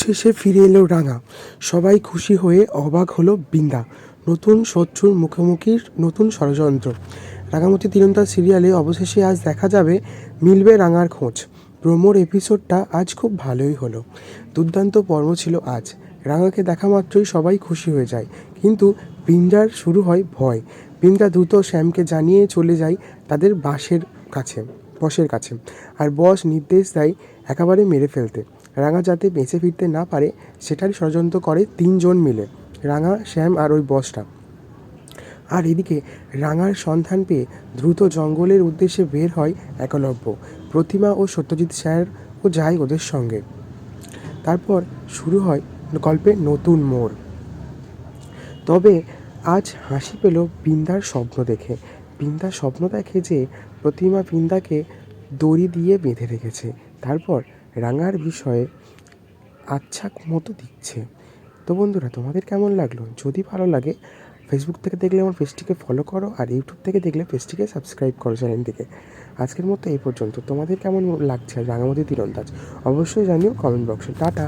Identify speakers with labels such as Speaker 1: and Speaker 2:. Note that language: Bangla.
Speaker 1: অবশেষে ফিরে এলো রাঙা। সবাই খুশি হয়ে অবাক হলো বিন্দা। নতুন শত্রুর মুখোমুখির নতুন ষড়যন্ত্র। রাঙামাটি তীরন্দাজ সিরিয়ালে অবশেষে আজ দেখা যাবে মিলবে রাঙার খোঁজ। প্রোমোর এপিসোডটা আজ খুব ভালোই হলো। দুর্দান্ত পর্ব ছিল আজ। রাঙাকে দেখা মাত্রই সবাই খুশি হয়ে যায়, কিন্তু বিন্দার শুরু হয় ভয়। বিন্দা দ্রুত শ্যামকে জানিয়ে চলে যায় তাদের বসের কাছে। আর বস নির্দেশ দেয় একেবারে মেরে ফেলতে। রাঙা যাতে বেঁচে ফিরতে না পারে সেটারই ষড়যন্ত্র করে তিনজন মিলে, রাঙা, শ্যাম আর ওই বসটা। আর এদিকে রাঙার সন্ধান পেয়ে দ্রুত জঙ্গলের উদ্দেশ্যে বের হয় একলব্য। প্রতিমা ও সত্যজিৎ স্যারও যায় ওদের সঙ্গে। তারপর শুরু হয় গল্পের নতুন মোড়। তবে আজ হাসি পেল বিন্দার স্বপ্ন দেখে। বিন্দা স্বপ্ন দেখে যে প্রতিমা বিন্দাকে দড়ি দিয়ে বেঁধে রেখেছে, তারপর রাঙার বিষয়ে আচ্ছা মতো দিচ্ছে। তো বন্ধুরা, তোমাদের কেমন লাগলো? যদি ভালো লাগে, ফেসবুক থেকে দেখলে আমার পেজটিকে ফলো করো, আর ইউটিউব থেকে দেখলে পেজটিকে সাবস্ক্রাইব করো চ্যানেলটিকে। আজকের মতো এই পর্যন্ত। তোমাদের কেমন লাগছে রাঙামাটি তীরন্দাজ অবশ্যই জানিও কমেন্ট বক্সে। টাটা।